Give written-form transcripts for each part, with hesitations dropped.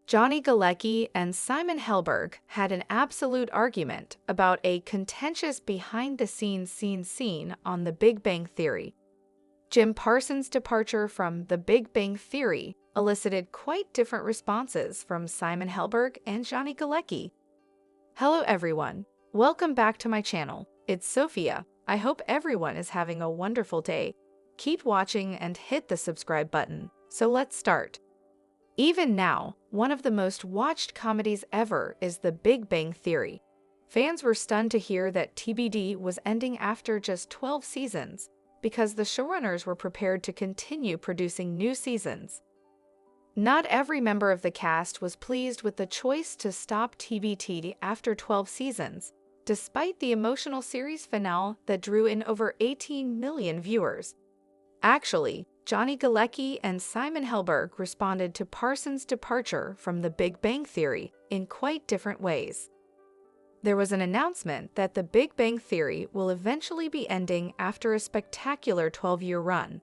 Johnny Galecki and Simon Helberg had an absolute argument about a contentious behind-the-scenes scene on The Big Bang Theory. Jim Parsons' departure from The Big Bang Theory elicited quite different responses from Simon Helberg and Johnny Galecki. Hello everyone, welcome back to my channel. It's Sophia. I hope everyone is having a wonderful day. Keep watching and hit the subscribe button. So let's start. Even now, one of the most watched comedies ever is The Big Bang Theory. Fans were stunned to hear that TBD was ending after just 12 seasons, because the showrunners were prepared to continue producing new seasons. Not every member of the cast was pleased with the choice to stop TBD after 12 seasons, despite the emotional series finale that drew in over 18 million viewers. Actually, Johnny Galecki and Simon Helberg responded to Parsons' departure from The Big Bang Theory in quite different ways. There was an announcement that The Big Bang Theory will eventually be ending after a spectacular 12-year run.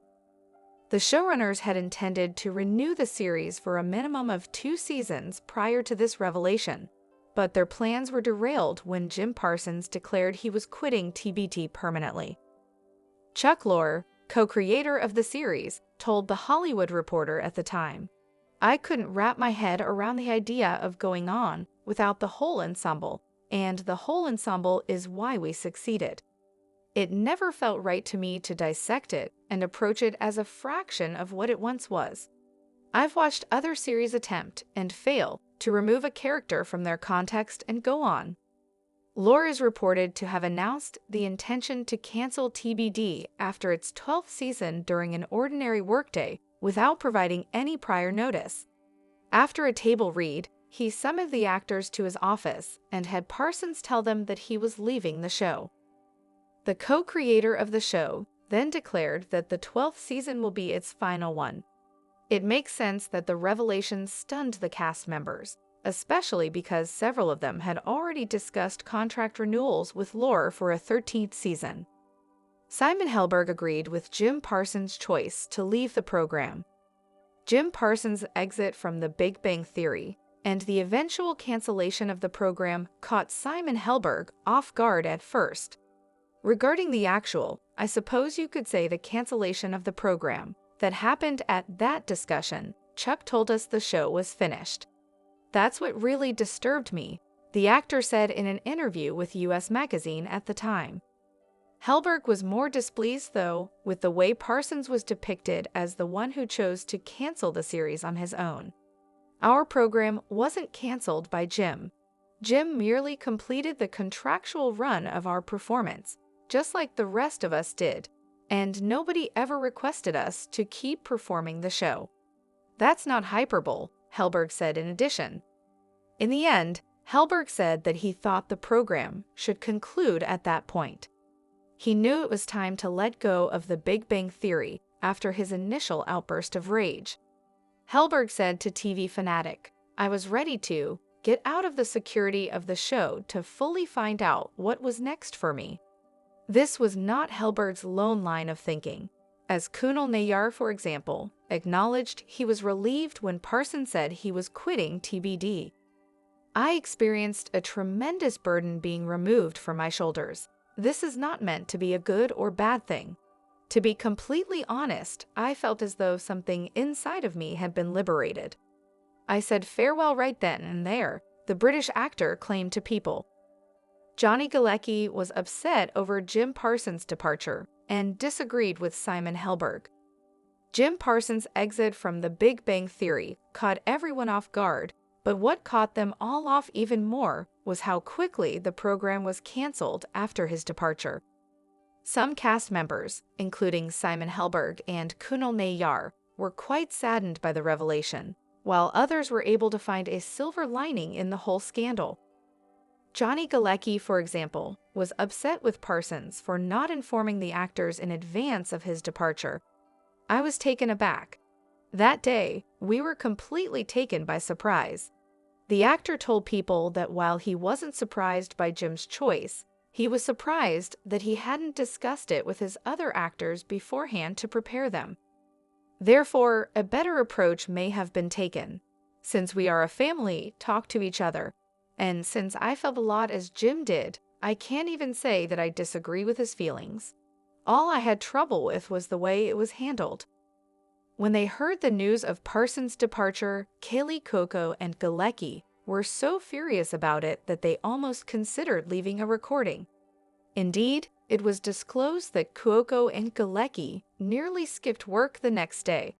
The showrunners had intended to renew the series for a minimum of 2 seasons prior to this revelation, but their plans were derailed when Jim Parsons declared he was quitting TBD permanently. Chuck Lorre, co-creator of the series, told The Hollywood Reporter at the time, "I couldn't wrap my head around the idea of going on without the whole ensemble, and the whole ensemble is why we succeeded. It never felt right to me to dissect it and approach it as a fraction of what it once was. I've watched other series attempt and fail to remove a character from their context and go on." Lorre is reported to have announced the intention to cancel TBD after its 12th season during an ordinary workday without providing any prior notice. After a table read, he summoned the actors to his office and had Parsons tell them that he was leaving the show. The co-creator of the show then declared that the 12th season will be its final one. It makes sense that the revelation stunned the cast members, especially because several of them had already discussed contract renewals with Lorre for a 13th season. Simon Helberg agreed with Jim Parsons' choice to leave the program. Jim Parsons' exit from The Big Bang Theory and the eventual cancellation of the program caught Simon Helberg off guard at first. Regarding the actual, I suppose you could say the cancellation of the program that happened at that discussion, Chuck told us the show was finished. That's what really disturbed me, the actor said in an interview with US Magazine at the time. Helberg was more displeased, though, with the way Parsons was depicted as the one who chose to cancel the series on his own. "Our program wasn't canceled by Jim. Jim merely completed the contractual run of our performance, just like the rest of us did, and nobody ever requested us to keep performing the show." That's not hyperbole, Helberg said in addition. In the end, Helberg said that he thought the program should conclude at that point. He knew it was time to let go of The Big Bang Theory after his initial outburst of rage. Helberg said to TV Fanatic, "I was ready to get out of the security of the show to fully find out what was next for me." This was not Helberg's lone line of thinking, as Kunal Nayyar, for example, acknowledged he was relieved when Parsons said he was quitting TBD. "I experienced a tremendous burden being removed from my shoulders. This is not meant to be a good or bad thing. To be completely honest, I felt as though something inside of me had been liberated. I said farewell right then and there," the British actor claimed to People. Johnny Galecki was upset over Jim Parsons' departure and disagreed with Simon Helberg. Jim Parsons' exit from The Big Bang Theory caught everyone off guard, but what caught them all off even more was how quickly the program was canceled after his departure. Some cast members, including Simon Helberg and Kunal Nayyar, were quite saddened by the revelation, while others were able to find a silver lining in the whole scandal. Johnny Galecki, for example, was upset with Parsons for not informing the actors in advance of his departure. "I was taken aback. That day, we were completely taken by surprise." The actor told People that while he wasn't surprised by Jim's choice, he was surprised that he hadn't discussed it with his other actors beforehand to prepare them. Therefore, a better approach may have been taken. Since we are a family, talk to each other. And since I felt a lot as Jim did, I can't even say that I disagree with his feelings. All I had trouble with was the way it was handled. When they heard the news of Parsons' departure, Kaly, Coco, and Galecki were so furious about it that they almost considered leaving a recording. Indeed, it was disclosed that Coco and Galecki nearly skipped work the next day.